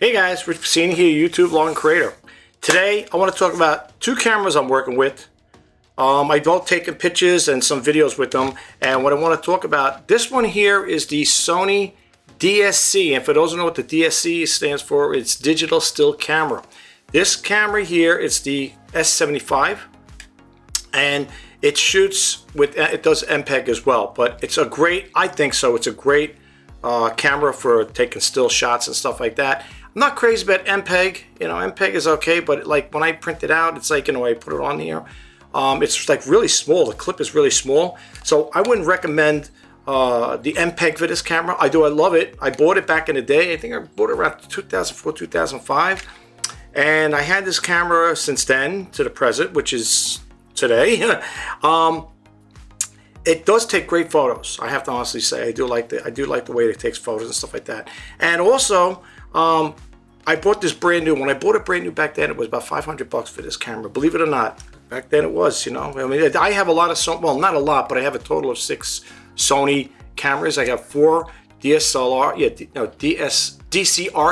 Hey guys, Rich Pacini here, YouTube Vlog Creator. Today I want to talk about two cameras I'm working with. I both taken pictures and some videos with them, and what I want to talk about, this one here is the Sony DSC, and for those who know what the DSC stands for, it's digital still camera. This camera here is the S75, and it shoots with, it does MPEG as well, but it's a great, I think so, it's a great camera for taking still shots and stuff like that. I'm not crazy about MPEG. You know, MPEG is okay, but like when I print it out, it's like, you know, I put it on here. It's like really small. The clip is really small. So I wouldn't recommend the MPEG for this camera. I love it. I bought it back in the day. I think I bought it around 2004, 2005. And I had this camera since then to the present, which is today. It does take great photos. I have to honestly say, I do like the way it takes photos and stuff like that. And also, I bought this brand new. When I bought it brand new back then, it was about $500 for this camera. Believe it or not, back then it was. You know, I mean, I have a lot of, well, not a lot, but I have a total of 6 Sony cameras. I have 4 DCR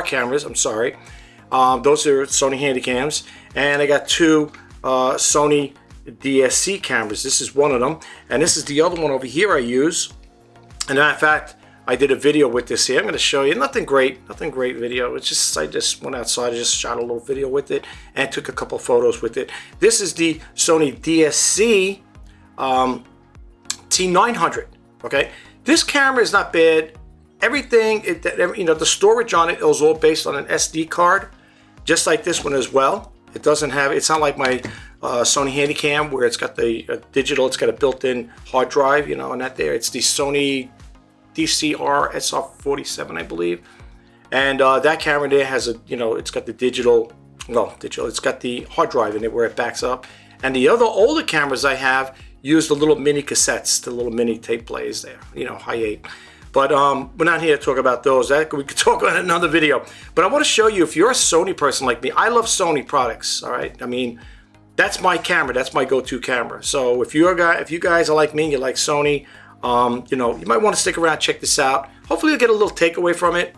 cameras. I'm sorry. Those are Sony Handycams, and I got 2 Sony DSC cameras. This is one of them, and this is the other one over here I use. And in fact, I did a video with this here. I'm going to show you. Nothing great video. It's just, I just went outside, I just shot a little video with it and took a couple photos with it. This is the Sony DSC T900. Okay, this camera is not bad. Everything, you know, the storage on it is all based on an SD card, just like this one as well. It doesn't have, it's not like my Sony Handycam where it's got the digital, it's got a built-in hard drive, you know, and that there. It's the Sony DCR SR47, I believe. And that camera there has a, you know, it's got the digital, it's got the hard drive in it where it backs up. And the other older cameras I have use the little mini cassettes, the little mini tape players there, you know, high 8. But we're not here to talk about those. That we could talk about in another video. But I want to show you, if you're a Sony person like me, I love Sony products. All right, I mean, that's my camera. That's my go-to camera. So if you guys are like me and you like Sony, you know, you might want to stick around, check this out. Hopefully you'll get a little takeaway from it.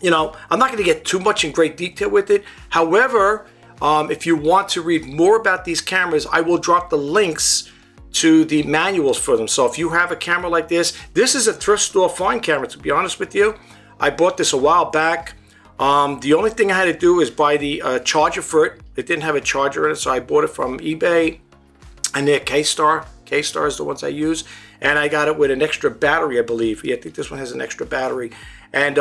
You know, I'm not going to get too much in great detail with it. However, if you want to read more about these cameras, I will drop the links to the manuals for them. So if you have a camera like this is a thrift store find camera, to be honest with you. I bought this a while back. The only thing I had to do is buy the charger for it. It didn't have a charger in it, so I bought it from eBay, and they're K-Star. K-Star is the ones I use, and I got it with an extra battery, I believe. Yeah, I think this one has an extra battery. And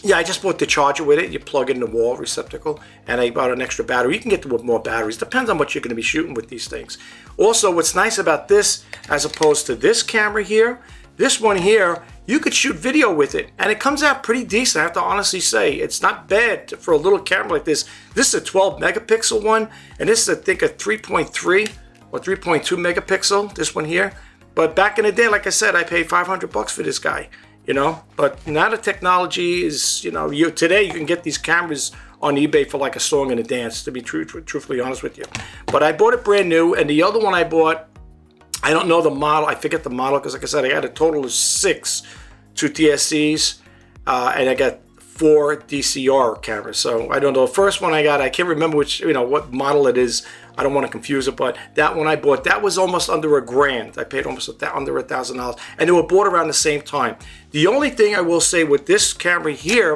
yeah, I just bought the charger with it. You plug it in the wall receptacle, and I bought an extra battery. You can get with more batteries. Depends on what you're going to be shooting with these things. Also, what's nice about this, as opposed to this camera here, this one here, you could shoot video with it, and it comes out pretty decent. I have to honestly say, it's not bad for a little camera like this. This is a 12 megapixel one, and this is, I think, a 3.3 or 3.2 megapixel, this one here. But back in the day, like I said, I paid $500 for this guy. You know, but now the technology is, you know, today you can get these cameras on eBay for like a song and a dance, to be truthfully honest with you. But I bought it brand new, and the other one I bought, I don't know the model. I forget the model because, like I said, I had a total of 6 2 DSCs, and I got 4 DCR cameras. So I don't know. The first one I got, I can't remember which, you know, what model it is. I don't want to confuse it, but that one I bought, that was almost under $1,000. I paid almost under $1,000, and they were bought around the same time. The only thing I will say with this camera here,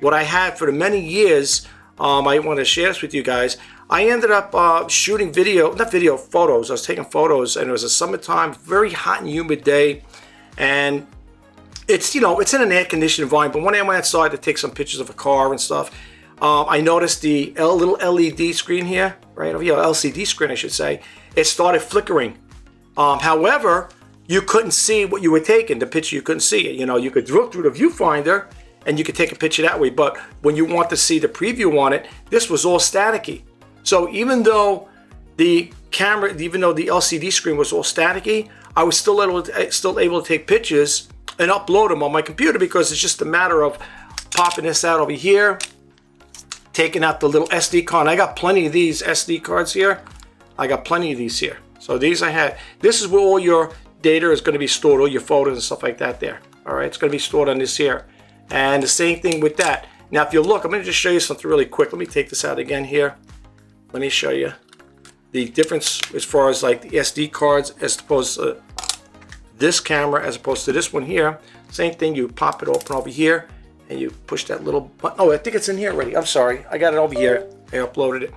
what I had for the many years, I want to share this with you guys. I ended up shooting photos. I was taking photos, and it was a summertime, very hot and humid day, and it's, you know, it's in an air-conditioned environment. But when I went outside to take some pictures of a car and stuff, I noticed the little LED screen here, right over here, LCD screen, I should say. It started flickering. However, you couldn't see what you were taking. The picture, you couldn't see it. You know, you could look through the viewfinder and you could take a picture that way. But when you want to see the preview on it, this was all staticky. So even though the camera, even though the LCD screen was all staticky, I was still able to take pictures and upload them on my computer, because it's just a matter of popping this out over here, taking out the little SD card. I got plenty of these SD cards here. I got plenty of these here. So these I had. This is where all your data is going to be stored, all your photos and stuff like that there. All right, it's going to be stored on this here. And the same thing with that. Now, if you look, I'm going to just show you something really quick. Let me take this out again here. Let me show you the difference as far as like the SD cards as opposed to this camera as opposed to this one here. Same thing, you pop it open over here and you push that little button. Oh, I think it's in here already. I'm sorry. I got it over here. I uploaded it.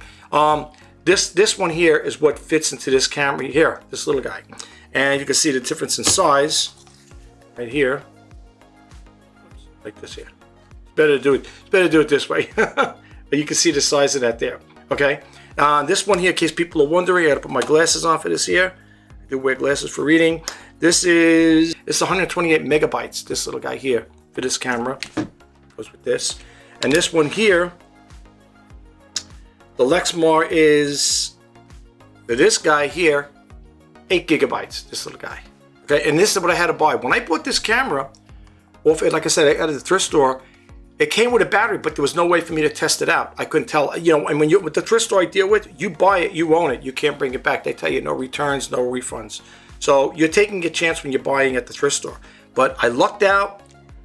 This one here is what fits into this camera here, this little guy. And you can see the difference in size right here. Like this here. It's better to do it this way. But you can see the size of that there. Okay. This one here, in case people are wondering, I gotta put my glasses on for this here. I do wear glasses for reading. It's 128 megabytes, this little guy here, for this camera. Goes with this. And this one here, the Lexmark is, for this guy here, 8 gigabytes, this little guy. Okay, and this is what I had to buy. When I bought this camera, off, like I said, out of the thrift store, it came with a battery, but there was no way for me to test it out. I couldn't tell, you know, and when you, with the thrift store I deal with, you buy it, you own it. You can't bring it back. They tell you no returns, no refunds. So you're taking a chance when you're buying at the thrift store. But I lucked out.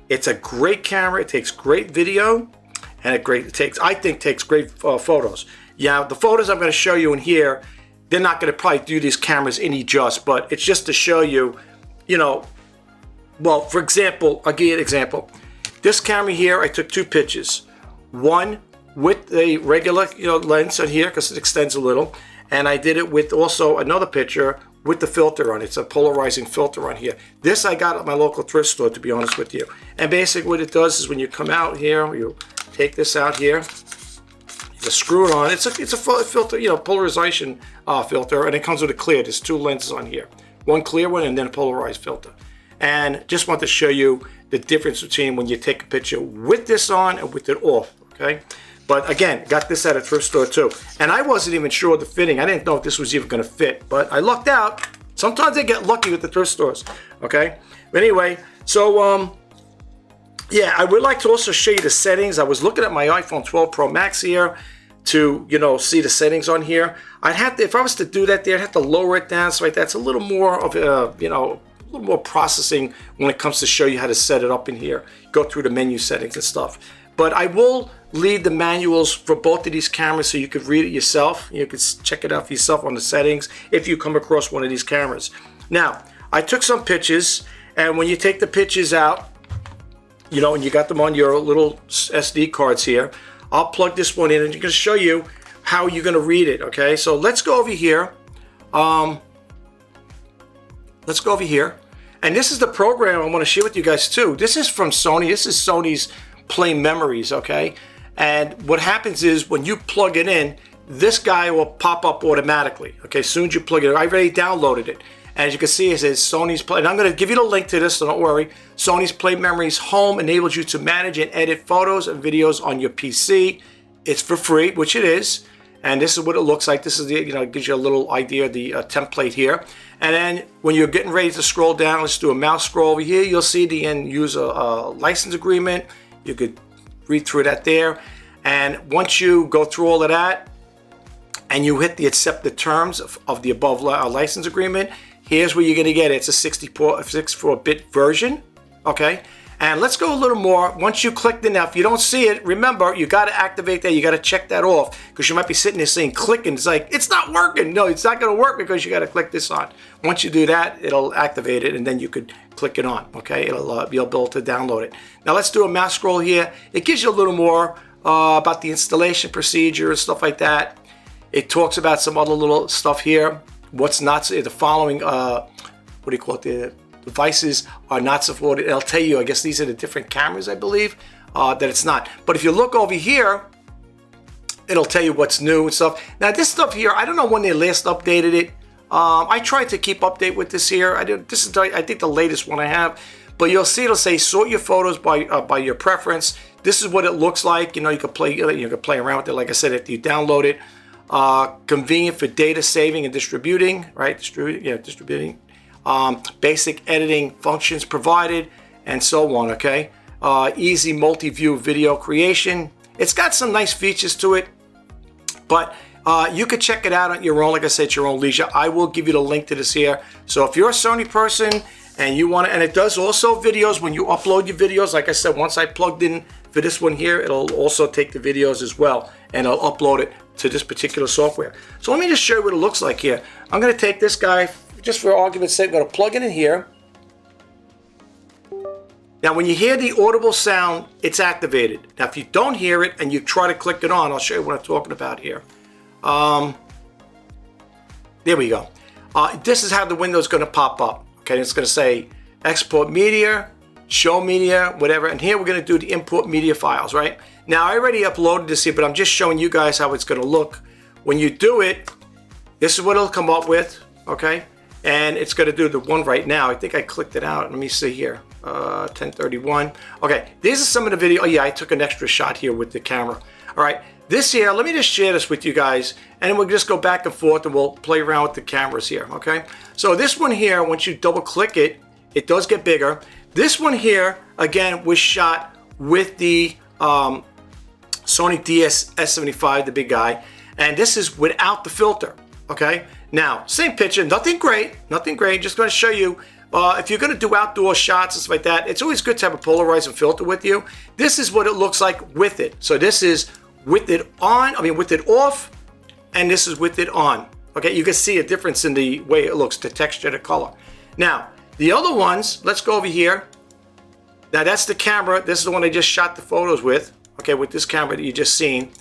It's a great camera. It takes great video, and I think takes great photos. Yeah, the photos I'm going to show you in here, they're not going to probably do these cameras any just, but it's just to show you, you know, well, for example, I'll give you an example. This camera here, I took 2 pictures. One with the regular, you know, lens on here because it extends a little, and I did it with also another picture with the filter on it. It's a polarizing filter on here. This I got at my local thrift store, to be honest with you. And basically what it does is when you come out here, you take this out here, you screw it on. It's a filter, you know, polarization filter, and it comes with a clear. There's 2 lenses on here. One clear one and then a polarized filter. And just want to show you the difference between when you take a picture with this on and with it off, okay? But again, got this at a thrift store too. And I wasn't even sure of the fitting. I didn't know if this was even gonna fit, but I lucked out. Sometimes I get lucky with the thrift stores, okay? But anyway, so yeah, I would like to also show you the settings. I was looking at my iPhone 12 Pro Max here to, you know, see the settings on here. I'd have to, if I was to do that there, I'd have to lower it down so like that's a little more of a, you know, a little more processing when it comes to show you how to set it up in here. Go through the menu settings and stuff. But I will leave the manuals for both of these cameras so you could read it yourself. You could check it out for yourself on the settings if you come across one of these cameras. Now, I took some pictures, and when you take the pictures out, you know, and you got them on your little SD cards here, I'll plug this one in and I'm going to show you how you're going to read it, okay? So let's go over here. Let's go over here. And this is the program I want to share with you guys too. This is from Sony. This is Sony's Play Memories, okay? And what happens is when you plug it in, this guy will pop up automatically, okay? As soon as you plug it in, I already downloaded it. As you can see, it says Sony's Play, and I'm going to give you the link to this, so don't worry. Sony's Play Memories Home enables you to manage and edit photos and videos on your PC. It's for free, which it is. And this is what it looks like. This is the, you know, it gives you a little idea of the template here. And then when you're getting ready to scroll down, let's do a mouse scroll over here. You'll see the end user license agreement. You could read through that there. And once you go through all of that and you hit the accept the terms of the above license agreement, here's where you're going to get it. It's a 64-bit version, okay? And let's go a little more. Once you click the, now if you don't see it, remember, you got to activate that. You got to check that off because you might be sitting there saying clicking. It's like, it's not working. No, it's not going to work because you got to click this on. Once you do that, it'll activate it and then you could click it on, okay? You'll be able to download it. Now let's do a mouse scroll here. It gives you a little more about the installation procedure and stuff like that. It talks about some other little stuff here. What's not, the following, what do you call it, the devices are not supported. It'll tell you, I guess these are the different cameras, I believe, that it's not. But if you look over here, it'll tell you what's new and stuff. Now this stuff here, I don't know when they last updated it. I tried to keep update with this here. This is, I think, the latest one I have. But you'll see it'll say sort your photos by your preference. This is what it looks like. You know, you can play around with it. Like I said, if you download it, convenient for data saving and distributing, right? Distributing. Basic editing functions provided, and so on, okay? Easy multi-view video creation. It's got some nice features to it, but you could check it out on your own, like I said, at your own leisure. I will give you the link to this here. So if you're a Sony person and you want to, and it does also videos when you upload your videos. Like I said, once I plugged in for this one here, it'll also take the videos as well, and I'll upload it to this particular software. So let me just show you what it looks like here. I'm going to take this guy, just for argument's sake, I'm going to plug it in here. Now when you hear the audible sound, it's activated. Now if you don't hear it and you try to click it on, I'll show you what I'm talking about here. There we go. This is how the window is going to pop up. Okay, it's going to say export media, show media, whatever. And here we're going to do the import media files, right? Now I already uploaded this here, but I'm just showing you guys how it's going to look. When you do it, this is what it'll come up with, okay? And it's going to do the one right now. I think I clicked it out. Let me see here. 1031. Okay, these are some of the video. Oh yeah, I took an extra shot here with the camera. All right, this here, let me just share this with you guys, and we'll just go back and forth and we'll play around with the cameras here, okay? So this one here, once you double click it, it does get bigger. This one here, again, was shot with the Sony DSC S75, the big guy, and this is without the filter, okay? Now, same picture, nothing great, just gonna show you, if you're going to do outdoor shots and stuff like that, it's always good to have a polarizing filter with you. This is what it looks like with it. So this is with it on, with it off, and this is with it on. Okay, you can see a difference in the way it looks, the texture, the color. Now, the other ones, let's go over here. Now that's the camera. This is the one I just shot the photos with. Okay, with this camera that you just seen.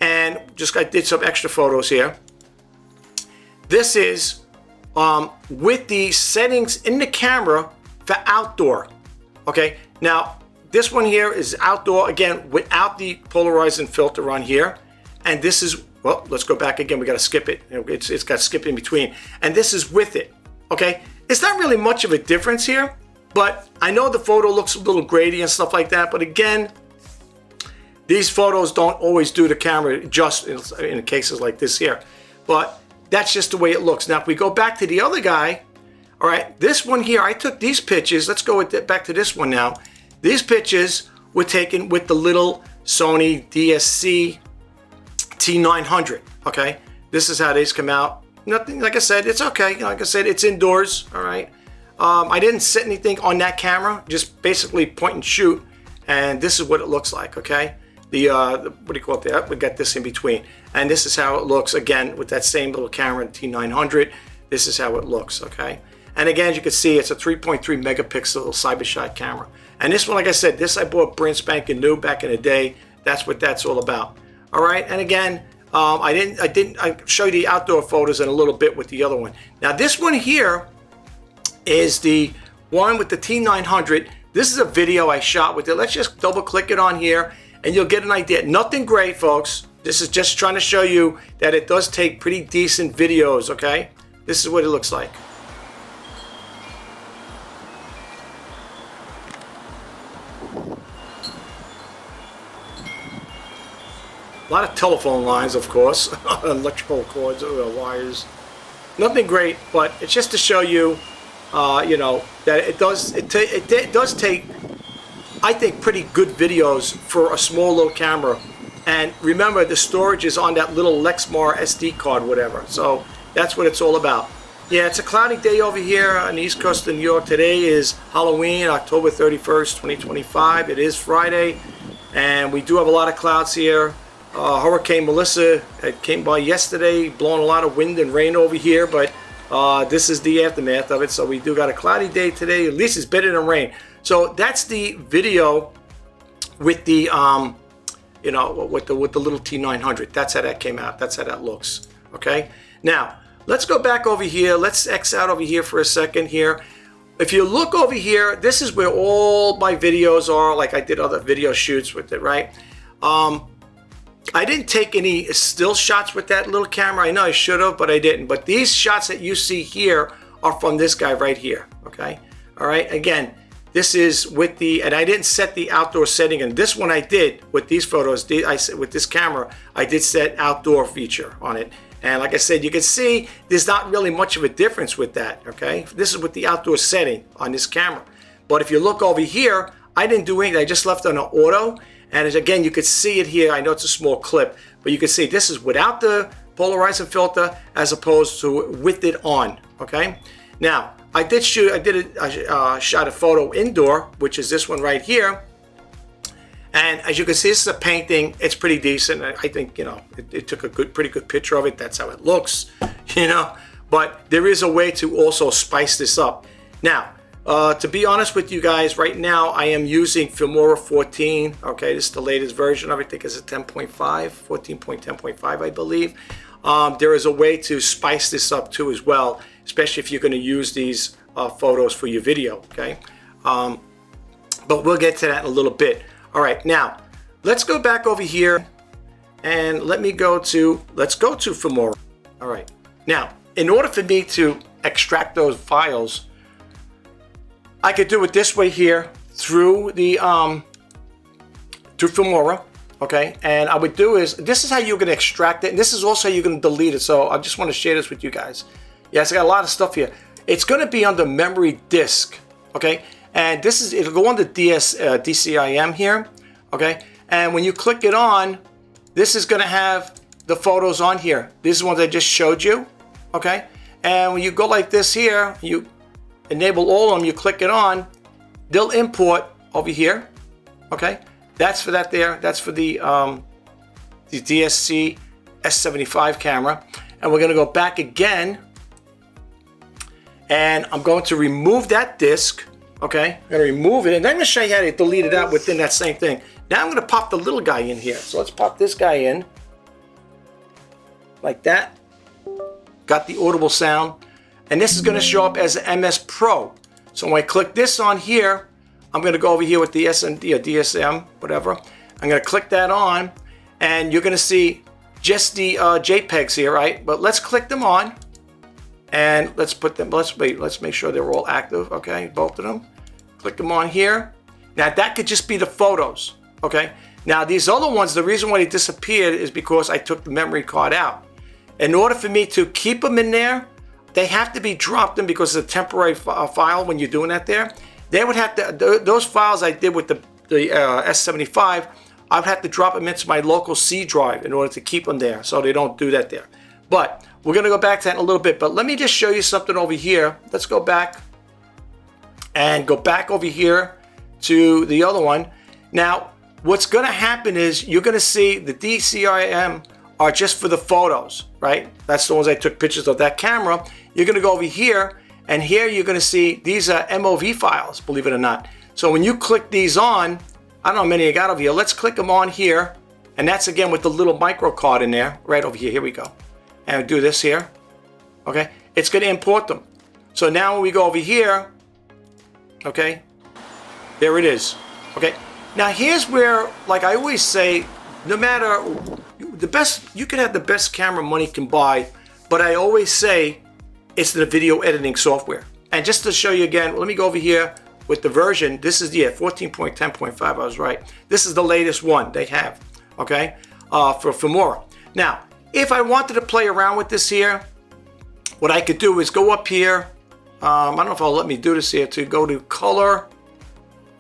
And I did some extra photos here. This is with the settings in the camera for outdoor. Okay, now this one here is outdoor, again, without the polarizing filter on here. And this is, well, let's go back again. We got to skip it. It's got skip in between. And this is with it. Okay, it's not really much of a difference here, but I know the photo looks a little grainy and stuff like that. But again, these photos don't always do the camera just in cases like this here. But that's just the way it looks. Now, if we go back to the other guy, all right, this one here, I took these pictures. Let's go back to this one now. These pictures were taken with the little Sony DSC T900, okay? This is how these come out. Nothing, like I said, it's okay. Like I said, it's indoors, all right? I didn't set anything on that camera, just basically point and shoot, and this is what it looks like, okay? What do you call it there? We got this in between. And this is how it looks, again, with that same little camera, T900. This is how it looks, okay? And again, as you can see, it's a 3.3 megapixel cyber-shot camera. And this one, like I said, this I bought brand spanking new back in the day. That's what that's all about. All right, and again, I show you the outdoor photos in a little bit with the other one. Now, this one here is the one with the T900. This is a video I shot with it. Let's just double click it on here, and you'll get an idea. Nothing great, folks. This is just trying to show you that it does take pretty decent videos, okay? This is what it looks like. A lot of telephone lines, of course, electrical cords, wires. Nothing great, but it's just to show you, you know, that it does take, I think, pretty good videos for a small little camera. And remember, the storage is on that little Lexmark SD card, whatever. So that's what it's all about. Yeah, it's a cloudy day over here on the East Coast of New York. Today is Halloween, October 31st, 2025. It is Friday, and we do have a lot of clouds here. Hurricane Melissa came by yesterday, blowing a lot of wind and rain over here, but this is the aftermath of it. So we do got a cloudy day today. At least it's better than rain. So that's the video with the you know, with the little T900. That's how that came out. That's how that looks. Okay. Now let's go back over here. Let's X out over here for a second here. If you look over here, this is where all my videos are. Like I did other video shoots with it, right? I didn't take any still shots with that little camera. I know I should have, but I didn't. But these shots that you see here are from this guy right here. Okay. All right. Again, this is with the, and I didn't set the outdoor setting, and this one I did with these photos. With this camera, I did set outdoor feature on it. And like I said, you can see there's not really much of a difference with that, okay? This is with the outdoor setting on this camera. But if you look over here, I didn't do anything. I just left on an auto. And as, again, you could see it here. I know it's a small clip, but you can see this is without the polarizing filter as opposed to with it on, okay? Now, I shot a photo indoor, which is this one right here. And as you can see, this is a painting. It's pretty decent. I think, you know, it took a pretty good picture of it. That's how it looks, you know. But there is a way to also spice this up. Now, to be honest with you guys, right now I am using Filmora 14. Okay, this is the latest version of it. I think it's a 10.5, 14.10.5, I believe. There is a way to spice this up too as well, especially if you're going to use these photos for your video. Okay, but we'll get to that in a little bit. All right, now let's go back over here and let's go to Filmora. All right, now in order for me to extract those files, I could do it this way here through the through Filmora. Okay, and I would do is, this is how you're going to extract it, and this is also how you're going to delete it. So I just want to share this with you guys. Yes, I got a lot of stuff here. It's going to be on the memory disk. Okay, and this is, it'll go on the DCIM here. Okay, and when you click it on, this is going to have the photos on here. These are ones I just showed you. Okay, and when you go like this here, you enable all of them, you click it on, they'll import over here. Okay, that's for that there. That's for the DSC S75 camera. And we're going to go back again, and I'm going to remove that disk. Okay, I'm going to remove it, and then I'm going to show you how to delete it out within that same thing. Now I'm going to pop the little guy in here. So let's pop this guy in like that. Got the audible sound. And this is going to show up as an MS Pro. So when I click this on here, I'm going to go over here with the DSM, whatever. I'm going to click that on, and you're going to see just the JPEGs here, right? But let's click them on, and let's put them, let's make sure they're all active, okay? Both of them. Click them on here. Now that could just be the photos, okay? Now these other ones, the reason why they disappeared is because I took the memory card out. In order for me to keep them in there, they have to be dropped in because it's a temporary file when you're doing that there. They would have to, those files I did with the S75, I would have to drop them into my local C drive in order to keep them there, so they don't do that there. But we're going to go back to that in a little bit, but let me just show you something over here. Let's go back and go back over here to the other one. Now, what's going to happen is you're going to see the DCIM are just for the photos, right? That's the ones I took pictures of that camera. You're going to go over here, and here you're going to see these are MOV files, believe it or not. So when you click these on, I don't know how many I got over here. Let's click them on here, and that's again with the little micro card in there, right over here. Here we go. And do this here, okay? It's going to import them. So now when we go over here, okay, there it is, okay? Now here's where, like I always say, no matter the best, you can have the best camera money can buy, but I always say it's the video editing software. And just to show you again, let me go over here with the version. This is, yeah, 14.10.5, I was right. This is the latest one they have, okay, for Filmora. Now, if I wanted to play around with this here, what I could do is go up here. I don't know if I'll let me do this here, to go to color.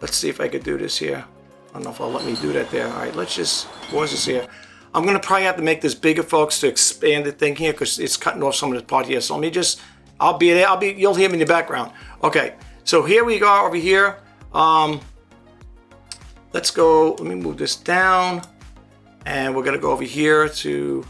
Let's see if I could do this here. I don't know if I'll let me do that there. All right, let's just pause this here. I'm going to probably have to make this bigger, folks, to expand the thing here because it's cutting off some of this part here. So let me just, I'll be there. You'll hear me in the background. Okay, so here we go over here. Let's go, let me move this down. And we're going to go over here to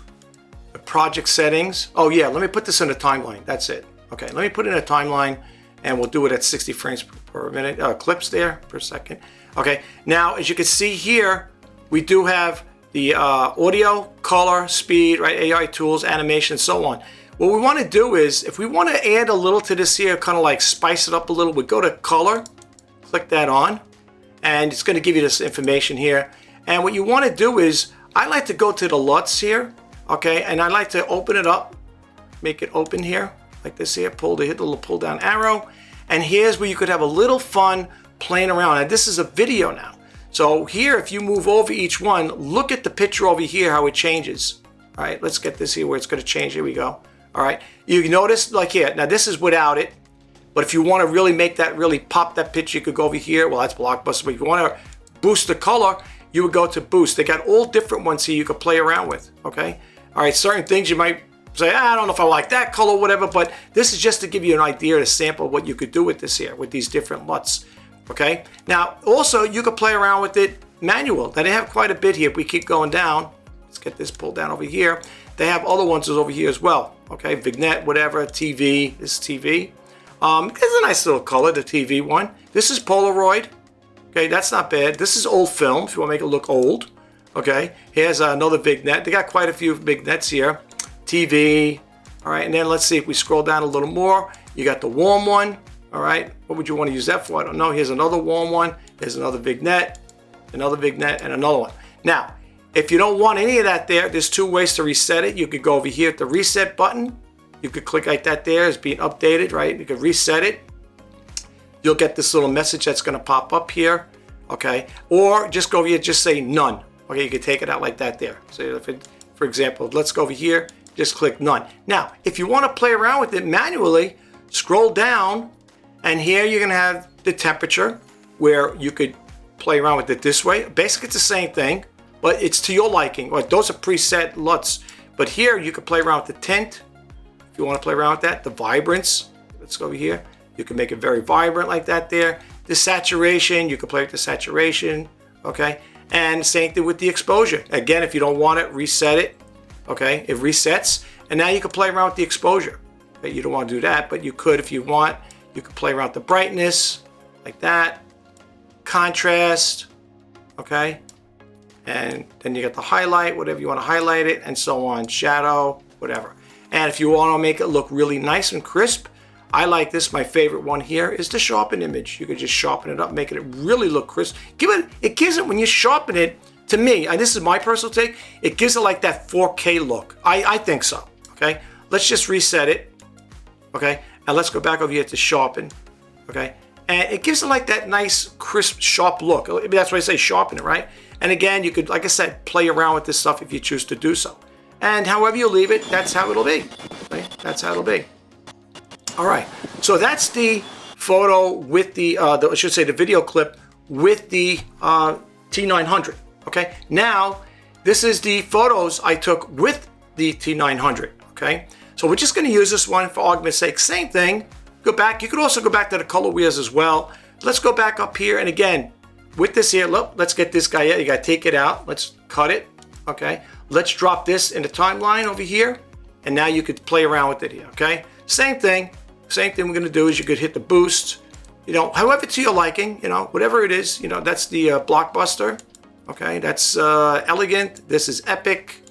the project settings. Oh yeah, let me put this in a timeline. That's it. Okay, let me put it in a timeline, and we'll do it at 60 frames per minute, clips there per second. Okay, now as you can see here, we do have the audio, color, speed, right, AI tools, animation, and so on. What we want to do is, if we want to add a little to this here, kind of like spice it up a little, we go to color, click that on, and it's going to give you this information here. And what you want to do is, I like to go to the LUTs here, okay, and I like to open it up, make it open here, like this here, hit the little pull down arrow, and here's where you could have a little fun playing around. And this is a video now. So here, if you move over each one, look at the picture over here, how it changes. All right, let's get this here where it's going to change. Here we go. All right, you notice like here, now this is without it, but if you want to really make that, really pop that picture, you could go over here. Well, that's Blockbuster, but if you want to boost the color, you would go to boost. They got all different ones here you could play around with, okay? All right, certain things you might say, I don't know if I like that color, whatever, but this is just to give you an idea, to sample what you could do with this here, with these different LUTs, okay? Now, also, you could play around with it manual. Now, they have quite a bit here. If we keep going down, let's get this pulled down over here. They have other ones over here as well, okay? Vignette, whatever, TV, this is TV. It's a nice little color, the TV one. This is Polaroid, okay? That's not bad. This is old film, if you want to make it look old, okay? Here's another vignette. They got quite a few vignettes here. TV, all right, and then let's see if we scroll down a little more. You got the warm one, all right. What would you want to use that for? I don't know. Here's another warm one. Here's another vignette, and another one. Now, if you don't want any of that there's two ways to reset it. You could go over here at the reset button. You could click like that there. It's being updated, right? You could reset it. You'll get this little message that's going to pop up here, okay? Or just go over here, just say none. Okay, you could take it out like that there. So if it, for example, let's go over here. Just click none. Now, if you want to play around with it manually, scroll down, and here you're going to have the temperature where you could play around with it this way. Basically, it's the same thing, but it's to your liking. Or those are preset LUTs. But here, you can play around with the tint. If you want to play around with that, the vibrance. Let's go over here. You can make it very vibrant like that there. The saturation, you can play with the saturation, okay? And same thing with the exposure. Again, if you don't want it, reset it. Okay, it resets, and now you can play around with the exposure. Okay, you don't want to do that, but you could if you want. You could play around with the brightness, like that, contrast, okay, and then you got the highlight, whatever you want to highlight it, and so on, shadow, whatever. And if you want to make it look really nice and crisp, I like this. My favorite one here is the sharpen image. You could just sharpen it up, making it really look crisp. It gives it, when you sharpen it, to me, and this is my personal take, it gives it like that 4K look. I think so, okay? Let's just reset it, okay? And let's go back over here to sharpen, okay? And it gives it like that nice, crisp, sharp look. That's why I say sharpen it, right? And again, you could, like I said, play around with this stuff if you choose to do so. And however you leave it, that's how it'll be, okay? That's how it'll be. All right, so that's the photo with I should say the video clip with the T900. Okay, now this is the photos I took with the T900. Okay, so we're just going to use this one for argument's sake. Same thing. Go back. You could also go back to the color wheels as well. Let's go back up here, and again with this here. Look, let's get this guy out. You got to take it out. Let's cut it. Okay, let's drop this in the timeline over here, and now you could play around with it here. Okay, same thing. Same thing we're going to do is you could hit the boost. You know, however to your liking. You know, whatever it is. You know, that's the blockbuster. Okay, that's elegant. This is epic.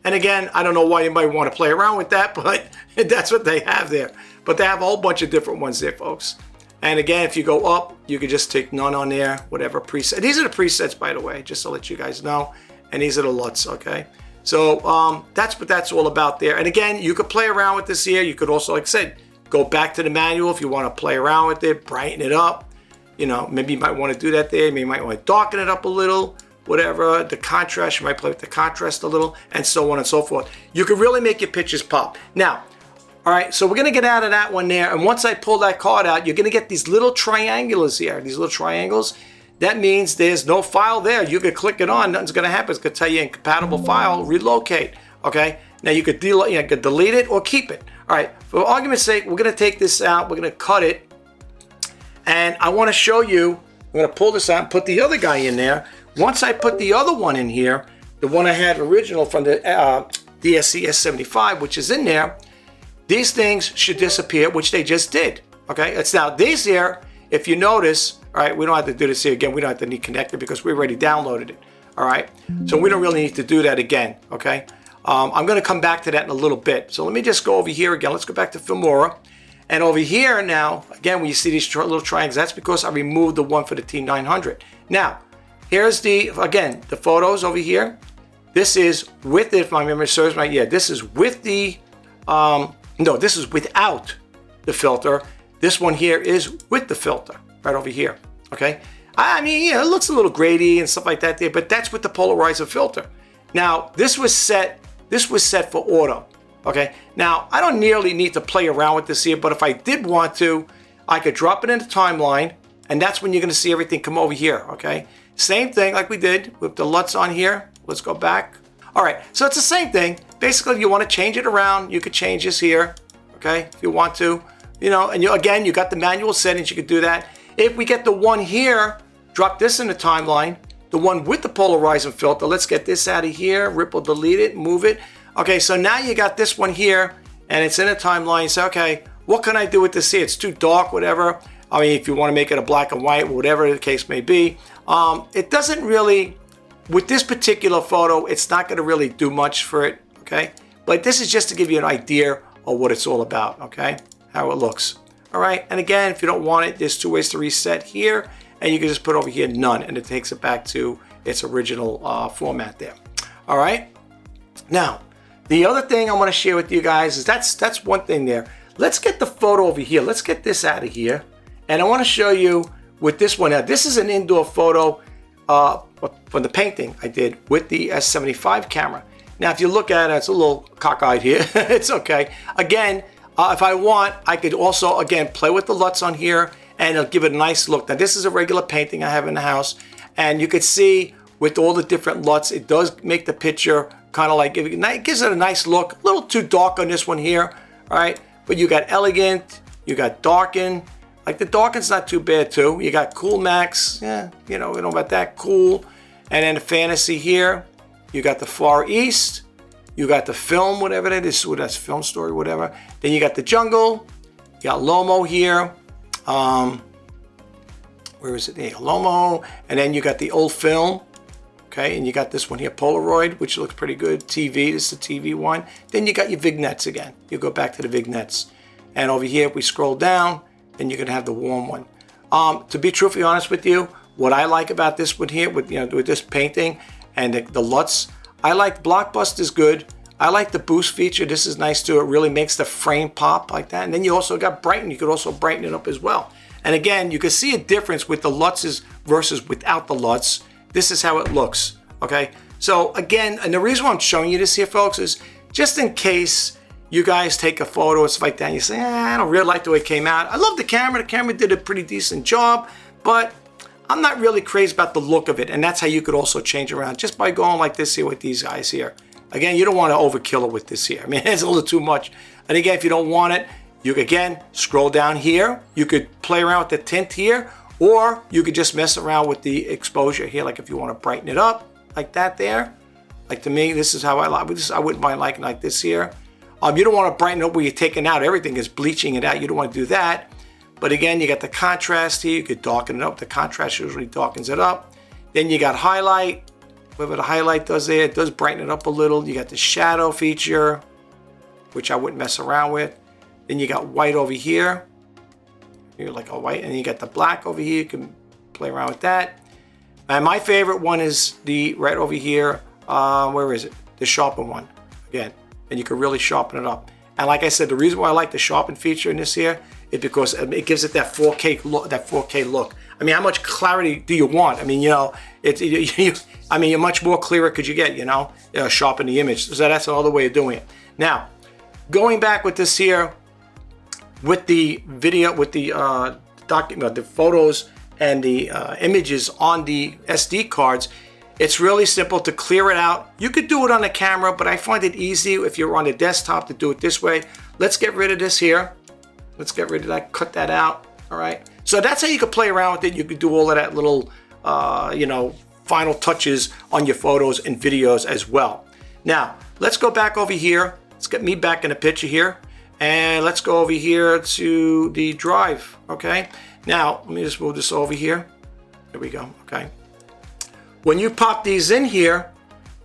And again, I don't know why you might want to play around with that, but that's what they have there. But they have a whole bunch of different ones there, folks. And again, if you go up, you can just take none on there, whatever preset. These are the presets, by the way, just to let you guys know. And these are the LUTs, okay? So that's what that's all about there. And again, you could play around with this here. You could also, like I said, go back to the manual if you want to play around with it, brighten it up. You know, maybe you might want to do that there. Maybe you might want to darken it up a little. Whatever, the contrast, you might play with the contrast a little, and so on and so forth. You can really make your pictures pop. Now, all right, so we're gonna get out of that one there, and once I pull that card out, you're gonna get these little triangulars here, these little triangles. That means there's no file there. You could click it on, nothing's gonna happen. It's gonna tell you incompatible file, relocate, okay? Now you could delete it or keep it. All right, for argument's sake, we're gonna take this out, we're gonna cut it, and I wanna show you, I'm gonna pull this out and put the other guy in there. Once I put the other one in here, the one I had original from the DSC S75, which is in there, these things should disappear, which they just did. Okay, it's now these here, if you notice, all right, we don't have to do this here again. We don't have to need connected because we already downloaded it. All right, so we don't really need to do that again. Okay, I'm going to come back to that in a little bit. So let me just go over here again. Let's go back to Filmora. And over here now, again, when you see these little triangles, that's because I removed the one for the T900. Now, here's again, the photos over here. This is with, if my memory serves right, yeah, this is with the, no, this is without the filter. This one here is with the filter, right over here, okay? I mean, yeah, it looks a little grady and stuff like that there, but that's with the polarizer filter. Now, this was set for auto, okay? Now, I don't nearly need to play around with this here, but if I did want to, I could drop it in the timeline, and that's when you're gonna see everything come over here, okay? Same thing like we did with the LUTs on here. Let's go back. All right, so it's the same thing. basically you want to change it around, you could change this here, okay, if you want to, you know, and again, you got the manual settings, you could do that. If we get the one here, drop this in the timeline, the one with the polarizing filter, let's get this out of here, ripple delete it, move it. Okay, so now you got this one here, and it's in a timeline. You say, okay, what can I do with this here? It's too dark, whatever. I mean, if you want to make it a black and white, whatever the case may be. It doesn't really, with this particular photo, it's not going to really do much for it, okay? But this is just to give you an idea of what it's all about, okay? How it looks. All right, and again, if you don't want it, there's two ways to reset here, and you can just put over here none, and it takes it back to its original format there. All right, now, the other thing I want to share with you guys is that's one thing there. Let's get the photo over here. Let's get this out of here. And I want to show you with this one. Now, this is an indoor photo from the painting I did with the S75 camera. Now, if you look at it, it's a little cockeyed here. It's okay. Again, if I want, I could also, again, play with the LUTs on here and it'll give it a nice look. Now, this is a regular painting I have in the house. And you could see with all the different LUTs, it does make the picture kind of like, it gives it a nice look. A little too dark on this one here, all right? But you got elegant, you got darken. Like the darken's not too bad too. You got cool max, yeah, you know about that, cool. And then the fantasy here, you got the Far East, you got the film, whatever that is, so that's film story, whatever. Then you got the jungle, you got Lomo here. Where is it? Yeah, Lomo. And then you got the old film. Okay, and you got this one here, Polaroid, which looks pretty good. TV, this is the TV one. Then you got your vignettes again. You go back to the vignettes. And over here, if we scroll down, then you're gonna have the warm one. To be truthfully honest with you, what I like about this one here, with this painting and the LUTs, I like Blockbuster's good. I like the boost feature. This is nice too. It really makes the frame pop like that. And then you also got brighten. You could also brighten it up as well. And again, you can see a difference with the LUTs versus without the LUTs. This is how it looks, okay? So again, and the reason why I'm showing you this here, folks, is just in case you guys take a photo and stuff like that, and you say, I don't really like the way it came out. I love the camera. The camera did a pretty decent job, but I'm not really crazy about the look of it. And that's how you could also change around just by going like this here with these guys here. Again, you don't want to overkill it with this here. I mean, it's a little too much. And again, if you don't want it, you could, again, scroll down here. You could play around with the tint here, or you could just mess around with the exposure here. Like if you want to brighten it up like that there. Like to me, this is how I like this. I wouldn't mind liking like this here. You don't want to brighten it up where you're taking out everything, is bleaching it out. You don't want to do that. But again, you got the contrast here. You could darken it up. The contrast usually darkens it up. Then you got highlight. Whatever the highlight does there, it does brighten it up a little. You got the shadow feature, which I wouldn't mess around with. Then you got white over here. You're like a white, and you got the black over here. You can play around with that. And my favorite one is the right over here. Where is it? The sharpen one. Again, and you can really sharpen it up. And like I said, the reason why I like the sharpen feature in this here is because it gives it that 4K look. That 4K look. I mean, how much clarity do you want? I mean, you know, I mean, you're much more clearer could you get, sharpen the image. So that's another way of doing it. Now, going back with this here, with the video, with the document, the photos and the images on the SD cards, it's really simple to clear it out. You could do it on the camera, but I find it easy if you're on a desktop to do it this way. Let's get rid of this here. Let's get rid of that, cut that out, all right? So that's how you could play around with it. You could do all of that little, final touches on your photos and videos as well. Now, let's go back over here. Let's get me back in the picture here. And let's go over here to the drive, okay? Now, let me just move this over here. There we go, okay? When you pop these in here,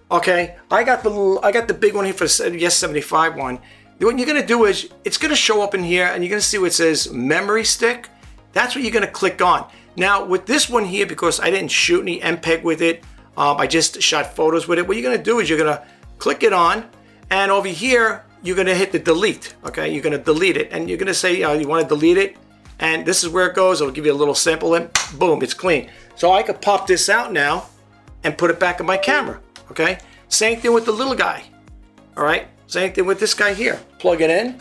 okay, I got the big one here for the S75 one. What you're gonna do is, it's gonna show up in here and you're gonna see what it says memory stick. That's what you're gonna click on. Now, with this one here, because I didn't shoot any MPEG with it, I just shot photos with it, what you're gonna do is you're gonna click it on, and over here, you're gonna hit the delete, okay? You're gonna delete it, and you're gonna say you wanna delete it, and this is where it goes. It'll give you a little sample, and boom, it's clean. So I could pop this out now and put it back in my camera, okay? Same thing with the little guy, all right? Same thing with this guy here. Plug it in,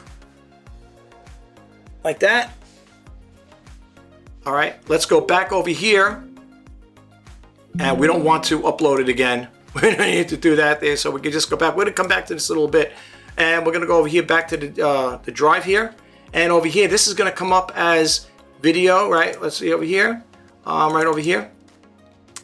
like that. All right, let's go back over here, and we don't want to upload it again. We don't need to do that there, so we can just go back. We're gonna come back to this a little bit, and we're gonna go over here back to the drive here, and over here this is gonna come up as video, right? Let's see over here, right over here.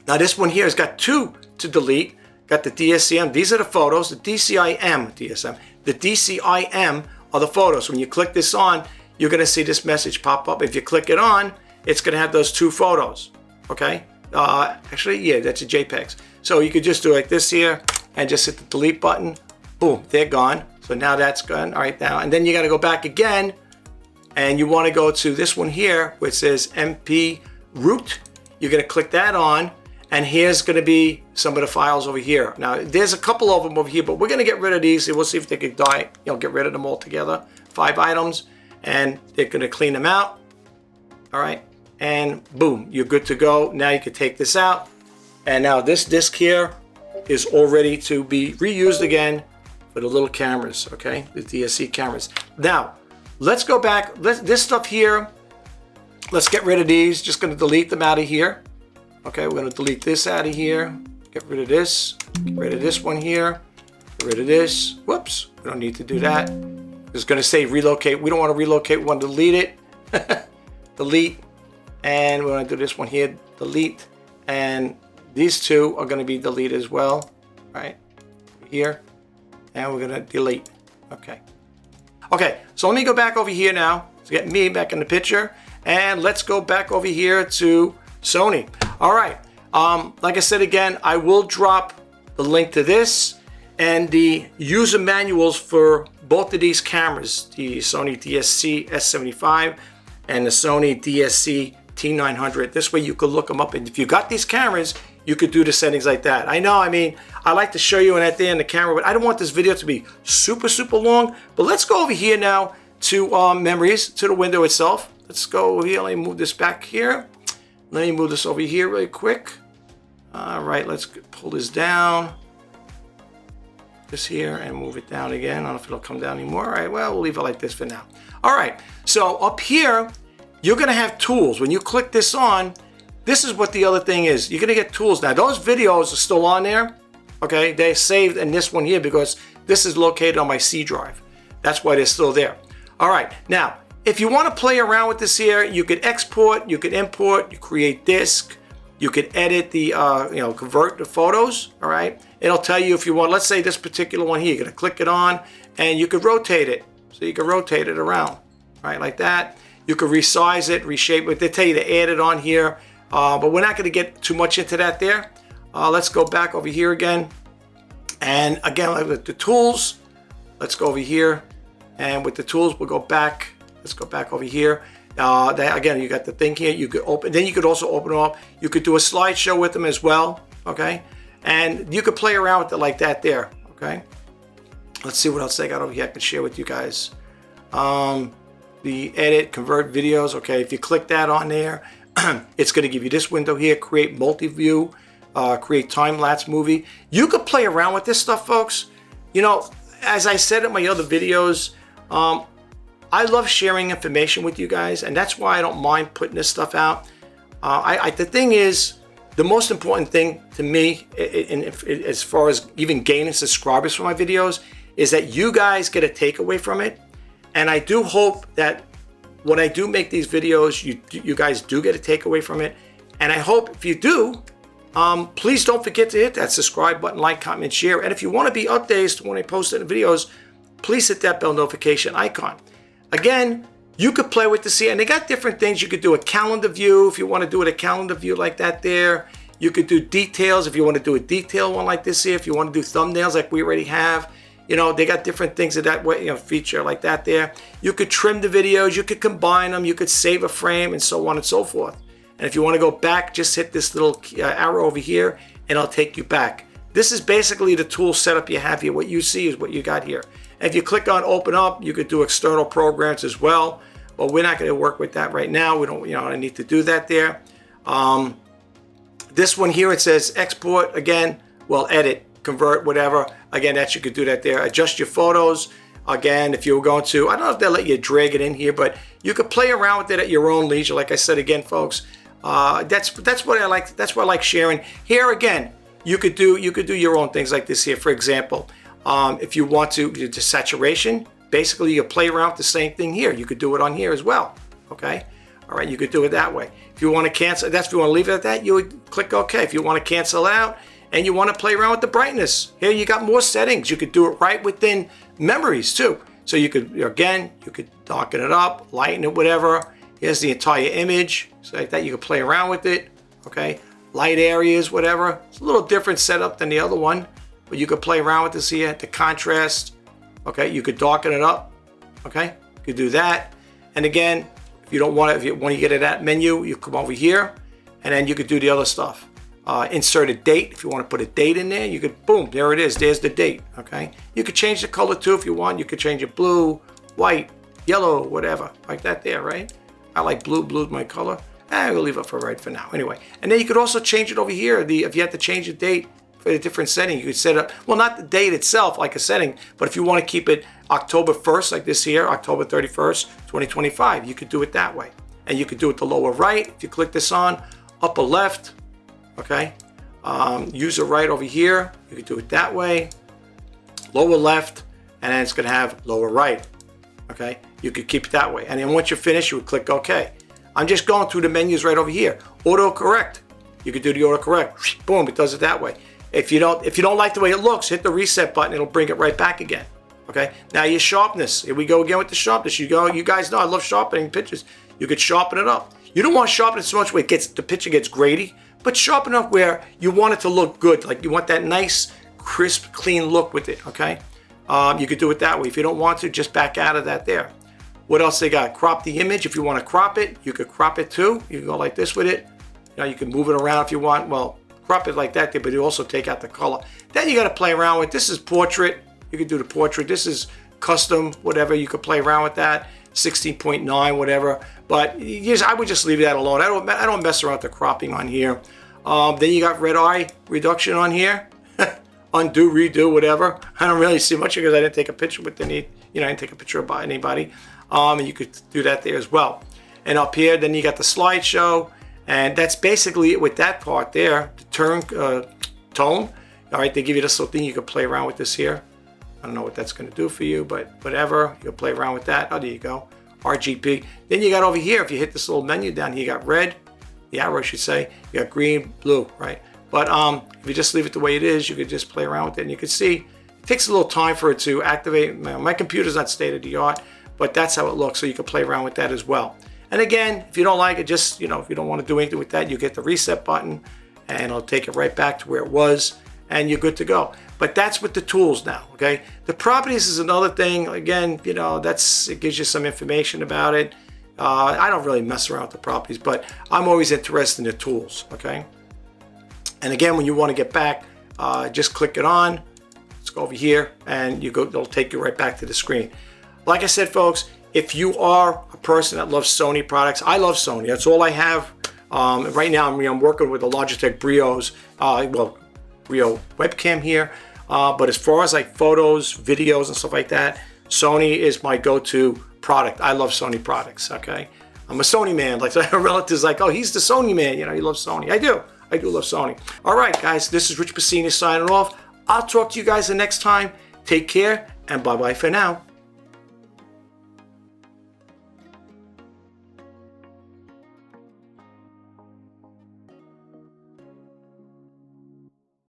Now this one here has got 2 to delete. Got the DSCM. These are the photos. The DSM. The DCIM are the photos. When you click this on, you're gonna see this message pop up. If you click it on, it's gonna have those 2 photos. Okay. Actually, yeah, that's a JPEG. So you could just do like this here and just hit the delete button. Boom, they're gone. So now that's gone. All right, now, and then you got to go back again, and you want to go to this one here, which says MP root. You're going to click that on, and here's going to be some of the files over here. Now, there's a couple of them over here, but we're going to get rid of these. We'll see if they could get rid of them all together. 5 items, and they're going to clean them out. All right. And boom, you're good to go. Now you can take this out. And now this disc here is all ready to be reused again for the little cameras, okay? The DSC cameras. Now, let's go back. This stuff here, let's get rid of these. Just gonna delete them out of here. Okay, we're gonna delete this out of here. Get rid of this. Get rid of this one here. Get rid of this. Whoops, we don't need to do that. It's gonna say relocate. We don't wanna relocate, we wanna delete it. Delete. And we're going to do this one here, delete, and these 2 are going to be deleted as well, right here, and we're going to delete. Okay, so let me go back over here now to get me back in the picture, and let's go back over here to Sony. All right, like I said again, I will drop the link to this and the user manuals for both of these cameras, the Sony DSC S75 and the Sony DSC T900. This way you could look them up, and if you got these cameras, you could do the settings like that. I know, I mean, I like to show you at the end the camera, but I don't want this video to be super long. But let's go over here now to memories, to the window itself. Let's go over here. Let me move this back here. Let me move this over here really quick. All right, let's pull this down. This here and move it down again. I don't know if it'll come down anymore. All right, well, we'll leave it like this for now. All right, so up here, you're going to have tools. When you click this on, this is what the other thing is. You're going to get tools. Now, those videos are still on there. Okay, they're saved in this one here because this is located on my C drive. That's why they're still there. All right, now, if you want to play around with this here, you could export, you could import, you create disk, you could edit the, convert the photos. All right, it'll tell you if you want, let's say this particular one here, you're going to click it on and you could rotate it. So you can rotate it around, right, like that. You could resize it, reshape it. They tell you to add it on here, but we're not going to get too much into that there. Let's go back over here again. And again, with the tools, let's go over here. And with the tools, we'll go back. Let's go back over here. Again, you got the thing here. You could open. Then you could also open them up. You could do a slideshow with them as well. Okay, and you could play around with it like that there. Okay. Let's see what else they got over here I can share with you guys. The edit, convert videos. Okay, if you click that on there, it's going to give you this window here, create multi-view, create time-lapse movie. You could play around with this stuff, folks. You know, as I said in my other videos, I love sharing information with you guys, and that's why I don't mind putting this stuff out. The thing is, the most important thing to me, as far as even gaining subscribers for my videos, is that you guys get a takeaway from it. And I do hope that when I do make these videos, you guys do get a takeaway from it. And I hope if you do, please don't forget to hit that subscribe button, like, comment, share. And if you want to be updated when I post the videos, please hit that bell notification icon. Again, you could play with this here, and they got different things. You could do a calendar view if you want to do it, a calendar view like that there. You could do details if you want to do a detailed one like this here. If you want to do thumbnails like we already have. You know, they got different things that way, feature like that there. You could trim the videos, you could combine them, you could save a frame, and so on and so forth. And if you want to go back, just hit this little arrow over here, and it'll take you back. This is basically the tool setup you have here. What you see is what you got here. And if you click on open up, you could do external programs as well. But we're not going to work with that right now. We don't, I need to do that there. This one here, it says export again. Well, edit, convert, whatever. Again, that you could do that there. Adjust your photos. Again, if you were going to, I don't know if they'll let you drag it in here, but you could play around with it at your own leisure. Like I said again, folks, that's what I like. That's what I like sharing. Here again, you could do your own things like this here. For example, if you want to do saturation, basically you play around with the same thing here. You could do it on here as well. Okay. All right. You could do it that way. If you want to cancel, if you want to leave it at that, you would click OK. If you want to cancel out and you want to play around with the brightness, here you got more settings. You could do it right within memories too. So you could, again, you could darken it up, lighten it, whatever. Here's the entire image. So like that, you could play around with it. Okay. Light areas, whatever. It's a little different setup than the other one, but you could play around with this here. The contrast. Okay. You could darken it up. Okay. You could do that. And again, if you don't want it, if you want to get to that menu, you come over here and then you could do the other stuff. Insert a date. If you want to put a date in there, you could, boom, there it is. There's the date. Okay. You could change the color too if you want. You could change it blue, white, yellow, whatever, like that there, right? I like blue. Blue's my color. We'll leave it for right for now. Anyway, and then you could also change it over here. If you have to change the date for a different setting, you could set up, well, not the date itself like a setting, but if you want to keep it October 1st, like this here, October 31st, 2025, you could do it that way. And you could do it the lower right. If you click this on, upper left, okay, user right over here, you could do it that way, lower left, and then it's going to have lower right, okay? You could keep it that way. And then once you're finished, you would click OK. I'm just going through the menus right over here. Autocorrect. You could do the autocorrect. Boom, it does it that way. If you don't like the way it looks, hit the reset button. It'll bring it right back again. Okay. Now your sharpness. Here we go again with the sharpness. You guys know I love sharpening pictures. You could sharpen it up. You don't want to sharpen it so much where the picture gets grainy, but sharpen up where you want it to look good. Like you want that nice, crisp, clean look with it. Okay. You could do it that way. If you don't want to, just back out of that there. What else they got? Crop the image. If you want to crop it, you could crop it too. You can go like this with it. You know, you can move it around if you want. Well, crop it like that, but you also take out the color. Then you got to play around with. This is portrait. You could do the portrait. This is custom, whatever. You could play around with that. 16.9, whatever. But I would just leave that alone. I don't mess around with the cropping on here. Then you got red eye reduction on here. Undo, redo, whatever. I don't really see much because I didn't take a picture with I didn't take a picture of anybody. And you could do that there as well. And up here, then you got the slideshow. And that's basically it with that part there. The tone. All right, they give you this little thing. You can play around with this here. I don't know what that's going to do for you, but whatever. You can play around with that. Oh, there you go. RGB. Then you got over here, if you hit this little menu down here, you got red. The arrow, I should say. You got green, blue, right? But if you just leave it the way it is, you could just play around with it. And you can see it takes a little time for it to activate. My computer's not state of the art, but that's how it looks. So you can play around with that as well. And again, if you don't like it, just, if you don't want to do anything with that, you get the reset button and it'll take it right back to where it was and you're good to go. But that's with the tools now, okay? The properties is another thing. Again, it gives you some information about it. I don't really mess around with the properties, but I'm always interested in the tools, okay? And again, when you want to get back, just click it on. Let's go over here and it'll take you right back to the screen. Like I said, folks, if you are a person that loves Sony products, I love Sony. That's all I have. Right now, I'm working with the Logitech Brio's, Brio webcam here. But as far as like photos, videos, and stuff like that, Sony is my go-to product. I love Sony products, okay? I'm a Sony man. Like relatives like, oh, he's the Sony man. He loves Sony. I do love Sony. All right, guys, this is Rich Pacini signing off. I'll talk to you guys the next time. Take care, and bye-bye for now.